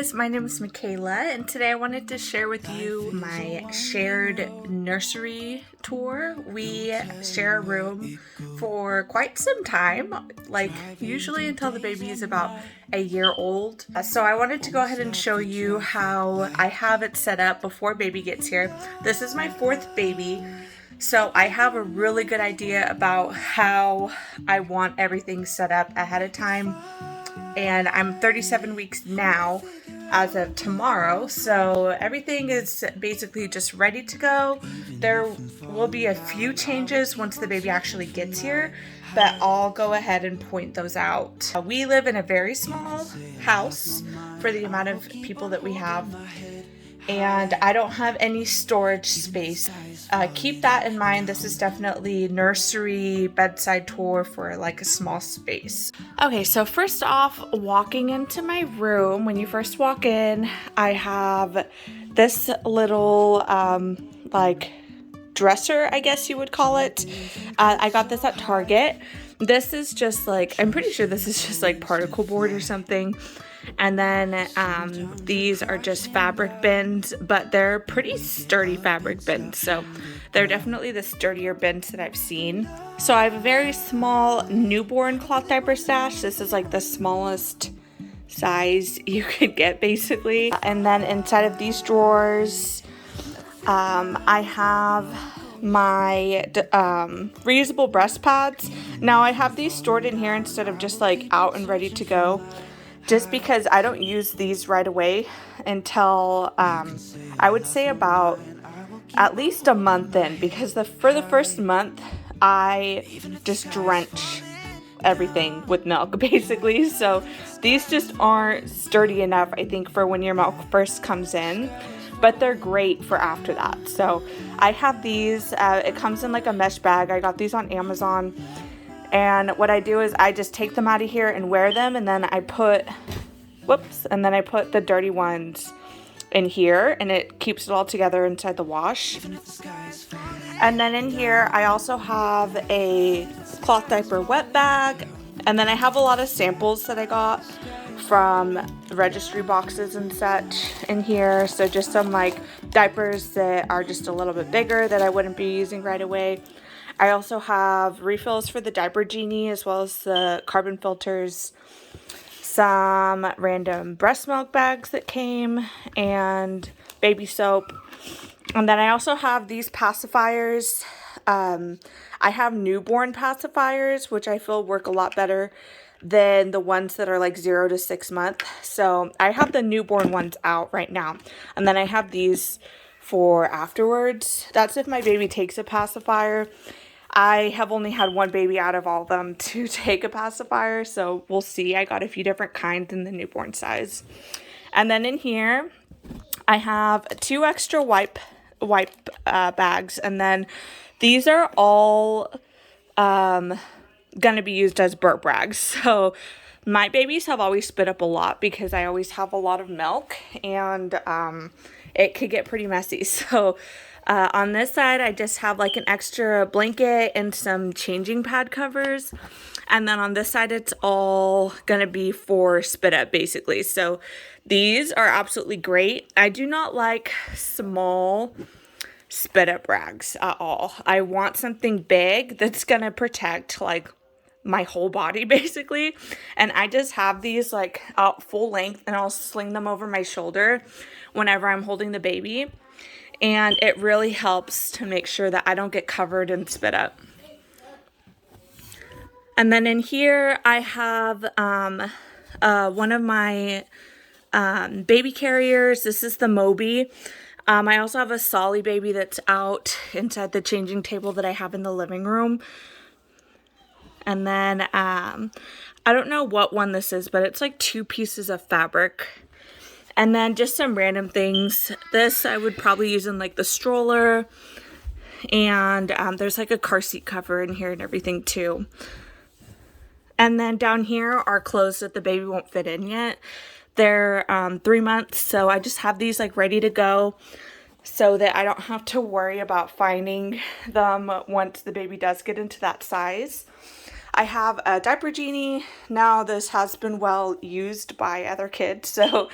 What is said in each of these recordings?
guys, my name is Michaela, and today I wanted to share with you my shared nursery tour. We share a room for quite some time, like usually until the baby is about a year old. So I wanted to go ahead and show you how I have it set up before baby gets here. This is my fourth baby, so I have a really good idea about how I want everything set up ahead of time. And I'm 37 weeks now as of tomorrow, so everything is basically just ready to go. There will be a few changes once the baby actually gets here, but I'll go ahead and point those out. We live in a very small house for the amount of people that we have, and I don't have any storage space. Keep that in mind. This is definitely nursery bedside tour for like a small space. Okay, so first off, walking into my room, when you first walk in, I have this little like dresser, I guess you would call it. I got this at Target. This is just like, I'm pretty sure this is just like particle board or something. And then these are just fabric bins, but they're pretty sturdy fabric bins. So they're definitely the sturdier bins that I've seen. So I have a very small newborn cloth diaper stash. This is like the smallest size you could get basically. And then inside of these drawers, I have my reusable breast pads. Now I have these stored in here instead of just like out and ready to go, just because I don't use these right away until I would say about at least a month in, because for the first month I just drench everything with milk basically. So these just aren't sturdy enough, I think, for when your milk first comes in, but they're great for after that. So I have these, it comes in like a mesh bag. I got these on Amazon. And what I do is I just take them out of here and wear them, and then I put, the dirty ones in here, and it keeps it all together inside the wash. And then in here, I also have a cloth diaper wet bag, and then I have a lot of samples that I got from registry boxes and such in here. So just some like diapers that are just a little bit bigger that I wouldn't be using right away. I also have refills for the diaper genie, as well as the carbon filters, some random breast milk bags that came, and baby soap. And then I also have these pacifiers. I have newborn pacifiers, which I feel work a lot better than the ones that are like 0 to 6 months. So I have the newborn ones out right now. And then I have these for afterwards. That's if my baby takes a pacifier. I have only had one baby out of all of them to take a pacifier, so we'll see. I got a few different kinds in the newborn size. And then in here, I have 2 extra wipe bags, and then these are all gonna be used as burp rags. So my babies have always spit up a lot because I always have a lot of milk, and it could get pretty messy. So on this side, I just have like an extra blanket and some changing pad covers. And then on this side, it's all gonna be for spit up basically. So these are absolutely great. I do not like small spit up rags at all. I want something big that's gonna protect like my whole body basically. And I just have these like out full length, and I'll sling them over my shoulder whenever I'm holding the baby. And it really helps to make sure that I don't get covered in spit up. And then in here, I have one of my baby carriers. This is the Moby. I also have a Solly baby that's out inside the changing table that I have in the living room. And then I don't know what one this is, but it's like 2 pieces of fabric. And then just some random things. This I would probably use in like the stroller. And there's like a car seat cover in here and everything too. And then down here are clothes that the baby won't fit in yet. They're 3 months, so I just have these like ready to go so that I don't have to worry about finding them once the baby does get into that size. I have a diaper genie. Now this has been well used by other kids, so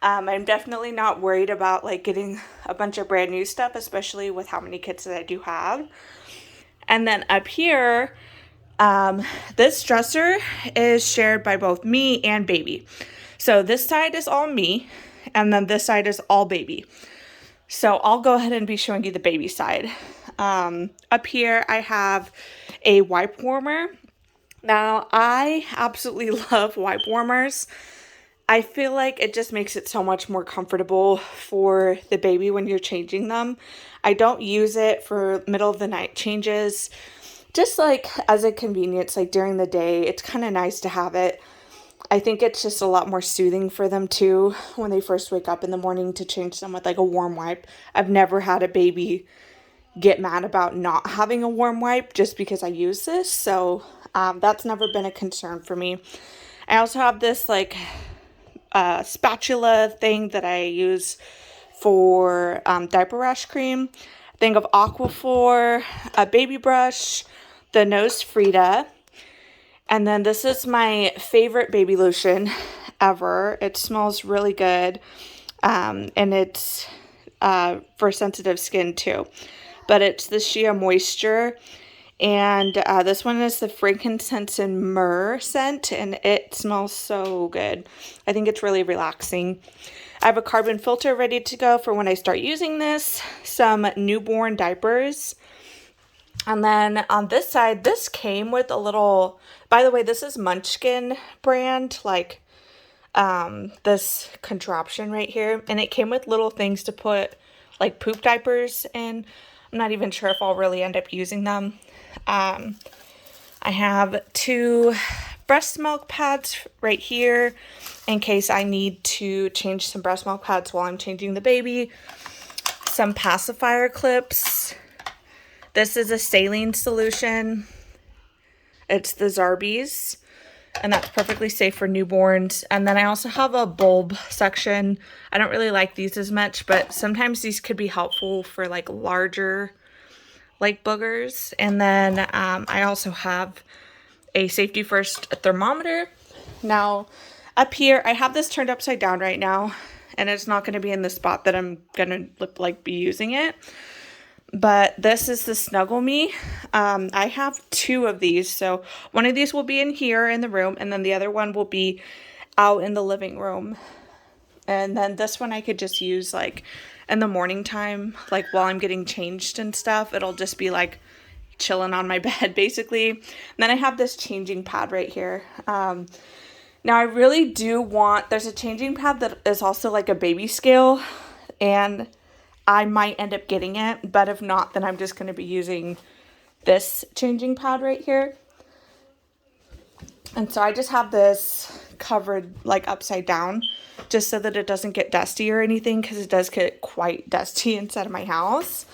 I'm definitely not worried about like getting a bunch of brand new stuff, especially with how many kids that I do have. And then up here, this dresser is shared by both me and baby. So this side is all me, and then this side is all baby. So I'll go ahead and be showing you the baby side. Up here I have a wipe warmer. Now I absolutely love wipe warmers. I feel like it just makes it so much more comfortable for the baby when you're changing them. I don't use it for middle of the night changes, just like as a convenience, like during the day. It's kind of nice to have it. I think it's just a lot more soothing for them too when they first wake up in the morning to change them with like a warm wipe. I've never had a baby get mad about not having a warm wipe just because I use this, so that's never been a concern for me. I also have this like spatula thing that I use for diaper rash cream, a thing of Aquaphor, a baby brush, the Nose Frida, and then this is my favorite baby lotion ever. It smells really good, and it's for sensitive skin too. But it's the Shea Moisture, and this one is the frankincense and myrrh scent, and it smells so good. I think it's really relaxing. I have a carbon filter ready to go for when I start using this, some newborn diapers, and then on this side, this came with a little, by the way, this is Munchkin brand, like this contraption right here, and it came with little things to put like poop diapers in. I'm not even sure if I'll really end up using them. I have 2 breast milk pads right here in case I need to change some breast milk pads while I'm changing the baby. Some pacifier clips. This is a saline solution. It's the Zarbee's, and that's perfectly safe for newborns. And then I also have a bulb section. I don't really like these as much, but sometimes these could be helpful for like larger like boogers. And then I also have a safety first thermometer. Now up here I have this turned upside down right now, and it's not going to be in the spot that I'm gonna like be using it. But this is the Snuggle Me. I have 2 of these. So one of these will be in here in the room, and then the other one will be out in the living room. And then this one I could just use like in the morning time, like while I'm getting changed and stuff. It'll just be like chilling on my bed basically. And then I have this changing pad right here. Now I really do want, there's a changing pad that is also like a baby scale, and I might end up getting it, but if not, then I'm just going to be using this changing pad right here. And so I just have this covered like upside down just so that it doesn't get dusty or anything, because it does get quite dusty inside of my house.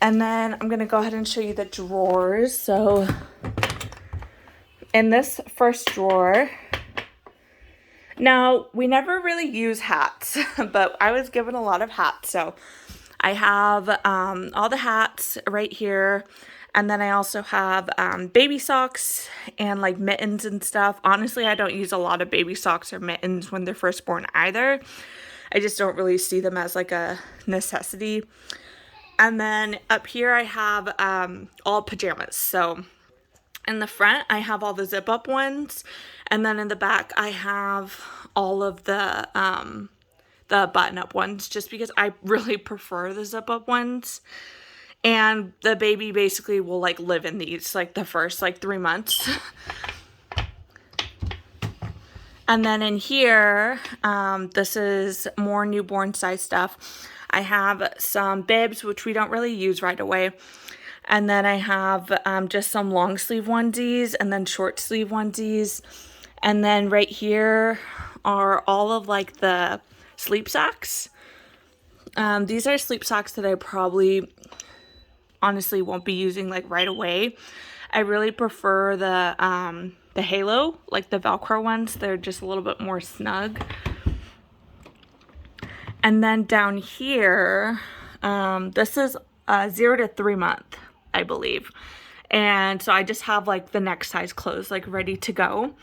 And then I'm going to go ahead and show you the drawers. So in this first drawer, now, we never really use hats, but I was given a lot of hats. So I have all the hats right here. And then I also have baby socks and like mittens and stuff. Honestly, I don't use a lot of baby socks or mittens when they're first born either. I just don't really see them as like a necessity. And then up here I have all pajamas. So in the front, I have all the zip-up ones, and then in the back, I have all of the button-up ones, just because I really prefer the zip-up ones. And the baby basically will like live in these like the first like 3 months. And then in here, this is more newborn size stuff. I have some bibs, which we don't really use right away. And then I have just some long sleeve onesies and then short sleeve onesies. And then right here are all of like the sleep sacks. These are sleep sacks that I probably honestly won't be using like right away. I really prefer the Halo, like the Velcro ones. They're just a little bit more snug. And then down here, this is 0 to 3 month, I believe. And so I just have like the next size clothes like ready to go.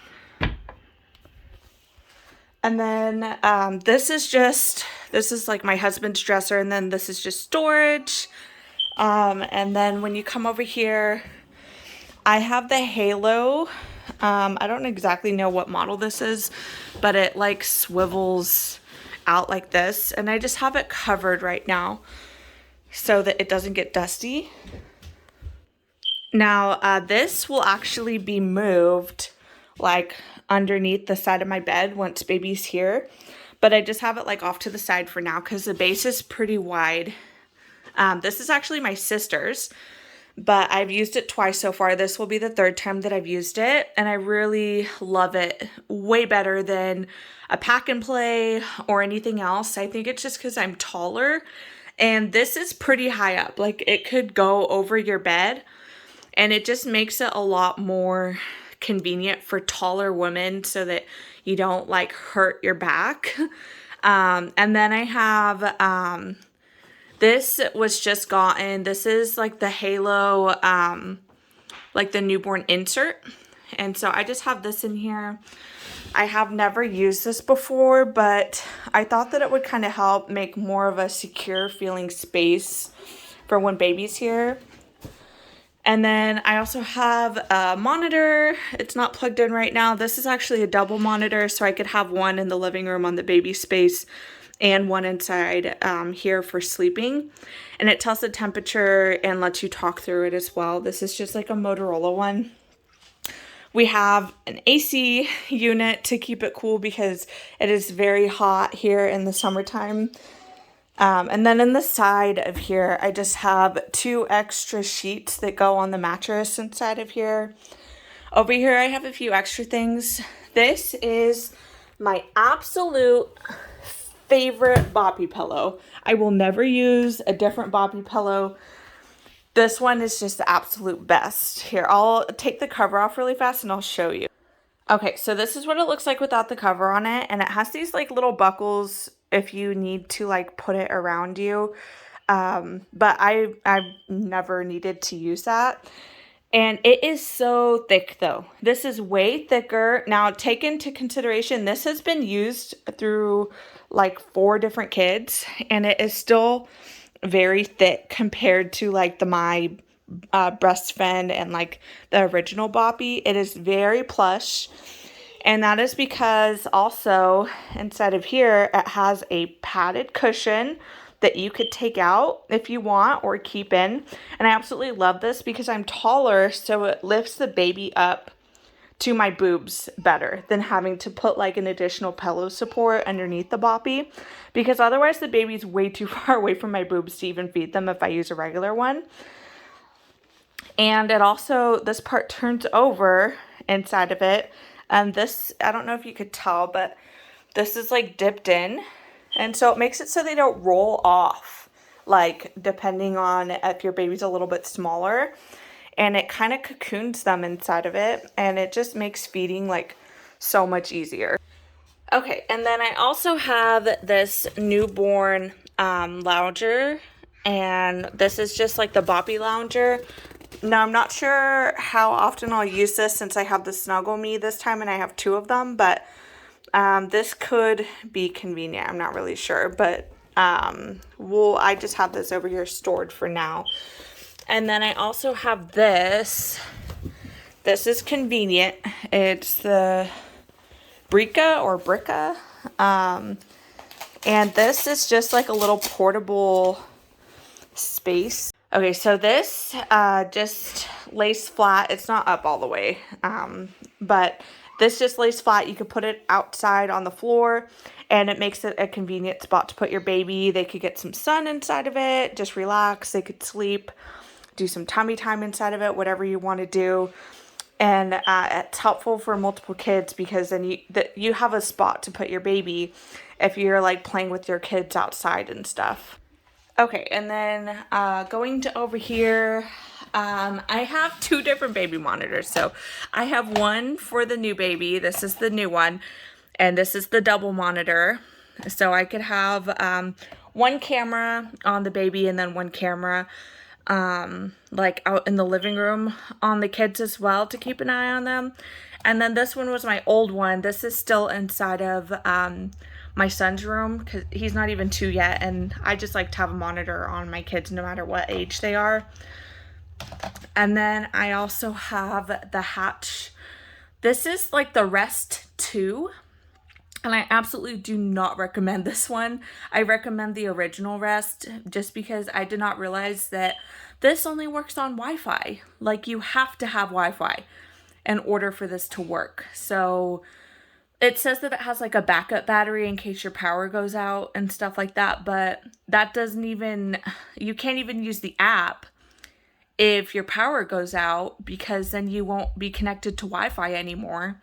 And then this is like my husband's dresser, and then this is just storage. And then when you come over here, I have the Halo. I don't exactly know what model this is, but it like swivels out like this, and I just have it covered right now so that it doesn't get dusty. Now, this will actually be moved like underneath the side of my bed once baby's here, but I just have it like off to the side for now because the base is pretty wide. This is actually my sister's, but I've used it twice so far. This will be the third time that I've used it, and I really love it. Way better than a pack and play or anything else. I think it's just because I'm taller, and this is pretty high up. Like, it could go over your bed, and it just makes it a lot more convenient for taller women so that you don't like hurt your back. And then I have this was just gotten. This is like the Halo, like the newborn insert. And so I just have this in here. I have never used this before, but I thought that it would kind of help make more of a secure feeling space for when baby's here. And then I also have a monitor. It's not plugged in right now. This is actually a double monitor, so I could have one in the living room on the baby space and one inside here for sleeping. And it tells the temperature and lets you talk through it as well. This is just like a Motorola one. We have an AC unit to keep it cool because it is very hot here in the summertime. And then in the side of here, I just have 2 extra sheets that go on the mattress inside of here. Over here, I have a few extra things. This is my absolute favorite boppy pillow. I will never use a different boppy pillow. This one is just the absolute best. Here, I'll take the cover off really fast and I'll show you. Okay, so this is what it looks like without the cover on it, and it has these like little buckles if you need to like put it around you. But I've never needed to use that. And it is so thick though. This is way thicker. Now take into consideration, this has been used through like 4 different kids, and it is still very thick compared to like the my breastfed and like the original boppy. It is very plush, and that is because also inside of here it has a padded cushion that you could take out if you want or keep in. And I absolutely love this because I'm taller, so it lifts the baby up to my boobs better than having to put like an additional pillow support underneath the boppy, because otherwise the baby's way too far away from my boobs to even feed them if I use a regular one. And it also, this part turns over inside of it, and this, I don't know if you could tell, but this is like dipped in, and so it makes it so they don't roll off, like depending on if your baby's a little bit smaller. And it kind of cocoons them inside of it, and it just makes feeding like so much easier. Okay, and then I also have this newborn lounger, and this is just like the boppy lounger. Now I'm not sure how often I'll use this since I have the Snuggle Me this time and I have 2 of them, but this could be convenient. I'm not really sure, but I just have this over here stored for now. And then I also have this. This is convenient. It's the Bricka. And this is just like a little portable space. Okay, so this just lays flat. It's not up all the way, but this just lays flat. You could put it outside on the floor, and it makes it a convenient spot to put your baby. They could get some sun inside of it, just relax. They could sleep, do some tummy time inside of it, whatever you want to do. And it's helpful for multiple kids because then you have a spot to put your baby if you're like playing with your kids outside and stuff. Okay, and then going to over here, I have 2 different baby monitors. So I have one for the new baby. This is the new one, and this is the double monitor. So I could have one camera on the baby and then one camera like out in the living room on the kids as well to keep an eye on them. And then this one was my old one. This is still inside of my son's room because he's not even 2 yet, and I just like to have a monitor on my kids no matter what age they are. And then I also have the Hatch. This is like the Rest 2, and I absolutely do not recommend this one. I recommend the original Rest just because I did not realize that this only works on Wi-Fi. Like, you have to have Wi-Fi in order for this to work. So it says that it has like a backup battery in case your power goes out and stuff like that, but that doesn't even, you can't even use the app if your power goes out, because then you won't be connected to Wi-Fi anymore,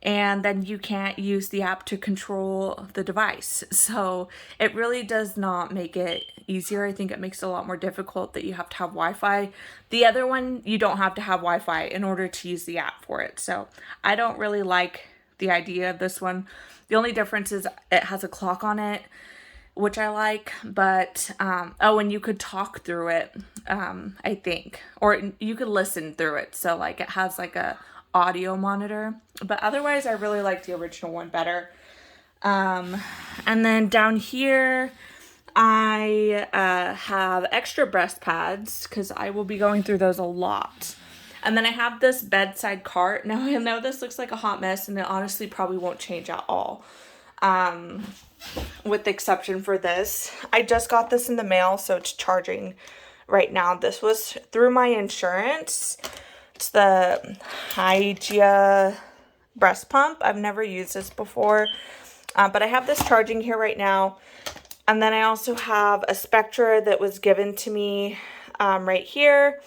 and then you can't use the app to control the device. So it really does not make it easier. I think it makes it a lot more difficult that you have to have Wi-Fi. The other one, you don't have to have Wi-Fi in order to use the app for it. So I don't really like the idea of this one. The only difference is it has a clock on it, which I like, but oh, and you could talk through it, I think, or you could listen through it. So like it has like a audio monitor, but otherwise I really like the original one better. And then down here I have extra breast pads because I will be going through those a lot. And then I have this bedside cart. Now I know this looks like a hot mess, and it honestly probably won't change at all, with the exception for this. I just got this in the mail, so it's charging right now. This was through my insurance. It's the Hygia breast pump. I've never used this before, but I have this charging here right now. And then I also have a Spectra that was given to me right here.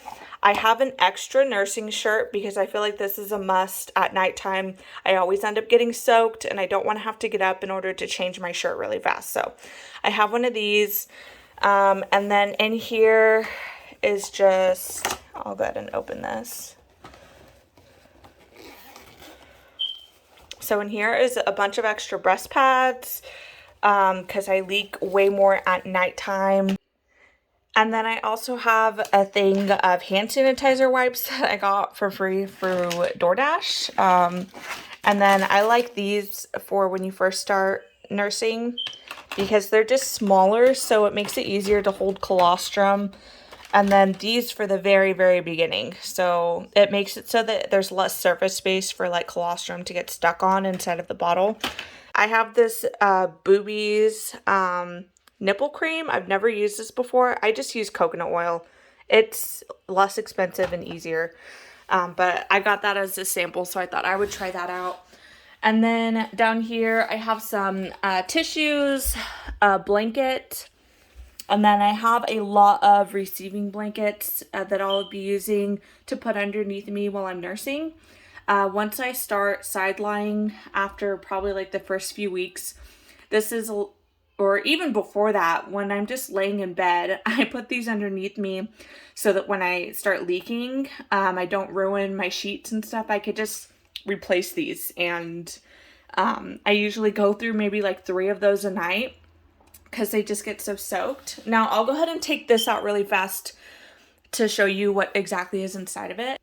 I have an extra nursing shirt because I feel like this is a must at nighttime. I always end up getting soaked, and I don't want to have to get up in order to change my shirt really fast. So I have one of these. And then in here is just, I'll go ahead and open this. So in here is a bunch of extra breast pads because I leak way more at nighttime. And then I also have a thing of hand sanitizer wipes that I got for free through DoorDash. And then I like these for when you first start nursing because they're just smaller, so it makes it easier to hold colostrum. And then these for the very, very beginning. So it makes it so that there's less surface space for like colostrum to get stuck on inside of the bottle. I have this Boobies nipple cream. I've never used this before. I just use coconut oil. It's less expensive and easier. But I got that as a sample, so I thought I would try that out. And then down here, I have some tissues, a blanket, and then I have a lot of receiving blankets that I'll be using to put underneath me while I'm nursing. Once I start side lying after probably like the first few weeks, this is, or even before that, when I'm just laying in bed, I put these underneath me so that when I start leaking, I don't ruin my sheets and stuff. I could just replace these, and I usually go through maybe like 3 of those a night because they just get so soaked. Now I'll go ahead and take this out really fast to show you what exactly is inside of it.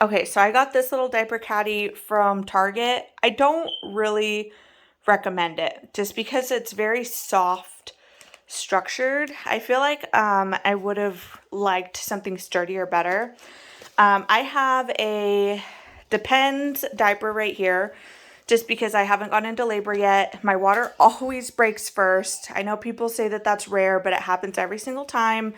Okay, so I got this little diaper caddy from Target. I don't really recommend it just because it's very soft structured. I feel like I would have liked something sturdier better. I have a Depends diaper right here just because I haven't gone into labor yet. My water always breaks first. I know people say that that's rare, but it happens every single time.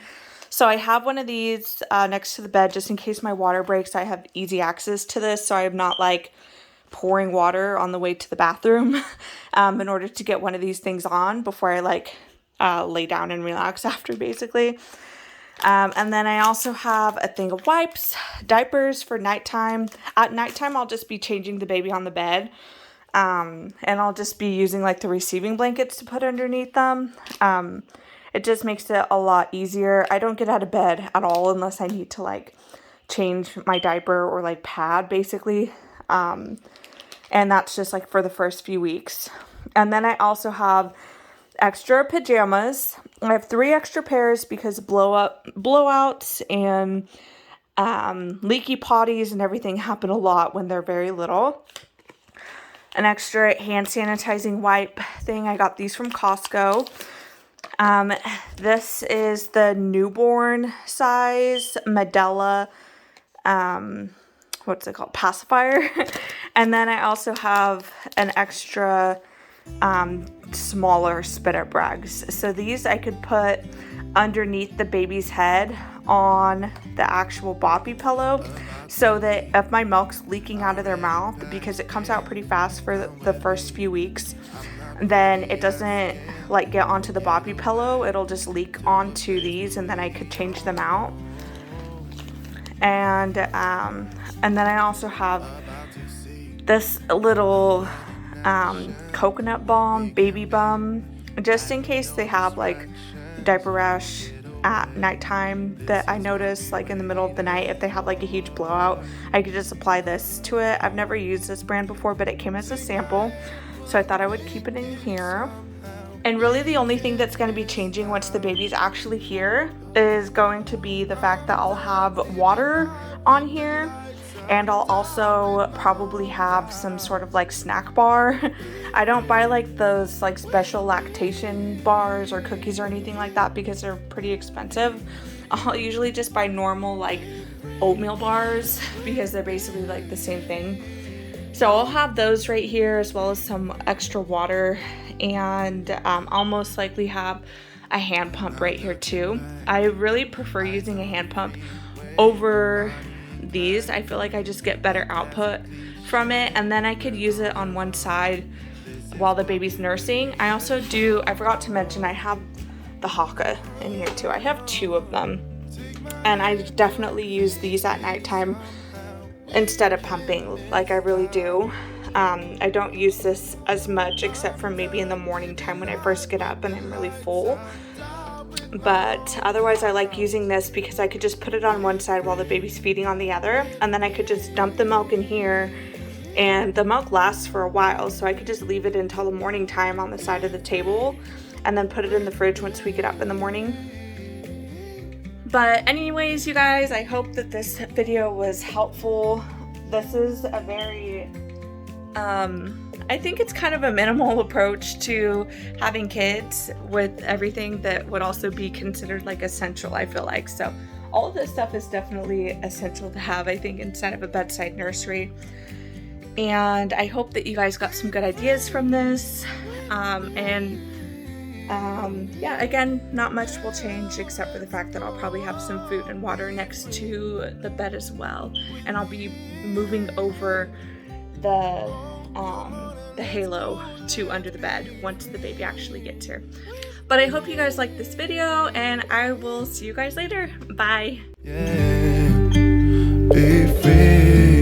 So I have one of these next to the bed just in case my water breaks. I have easy access to this, so I'm not like pouring water on the way to the bathroom in order to get one of these things on before I like lay down and relax after, basically. And then I also have a thing of wipes, diapers for nighttime. At nighttime, I'll just be changing the baby on the bed. And I'll just be using like the receiving blankets to put underneath them. It just makes it a lot easier. I don't get out of bed at all unless I need to like change my diaper or like pad, basically. And that's just like for the first few weeks. And then I also have extra pajamas. I have 3 extra pairs because blowouts, and Leaky potties and everything happen a lot when they're very little. An extra hand sanitizing wipe thing. I got these from Costco. This is the newborn size Medela, what's it called? Pacifier. And then I also have an extra, smaller spit-up rags. So these I could put underneath the baby's head on the actual boppy pillow, so that if my milk's leaking out of their mouth, because it comes out pretty fast for the first few weeks, then it doesn't like get onto the boppy pillow. It'll just leak onto these, and then I could change them out. And then I also have this little coconut balm, baby bum, just in case they have like diaper rash at nighttime that I notice like in the middle of the night. If they have like a huge blowout, I could just apply this to it. I've never used this brand before, but it came as a sample, so I thought I would keep it in here. And really the only thing that's going to be changing once the baby's actually here is going to be the fact that I'll have water on here, and I'll also probably have some sort of like snack bar. I don't buy like those like special lactation bars or cookies or anything like that because they're pretty expensive. I'll usually just buy normal like oatmeal bars because they're basically like the same thing. So I'll have those right here, as well as some extra water, and I'll most likely have a hand pump right here too. I really prefer using a hand pump over these. I feel like I just get better output from it, and then I could use it on one side while the baby's nursing. I also do, I forgot to mention, I have the Haka in here too. I have 2 of them, and I definitely use these at nighttime instead of pumping, like I really do. I don't use this as much except for maybe in the morning time when I first get up and I'm really full. But otherwise I like using this because I could just put it on one side while the baby's feeding on the other, and then I could just dump the milk in here, and the milk lasts for a while, so I could just leave it until the morning time on the side of the table and then put it in the fridge once we get up in the morning. But anyways, you guys, I hope that this video was helpful. This is a very I think it's kind of a minimal approach to having kids with everything that would also be considered like essential, I feel like. So all of this stuff is definitely essential to have, I think, inside of a bedside nursery. And I hope that you guys got some good ideas from this. Yeah, again, not much will change except for the fact that I'll probably have some food and water next to the bed as well. And I'll be moving over the halo to under the bed once the baby actually gets here. But I hope you guys liked this video, and I will see you guys later. Bye. Yeah, be free.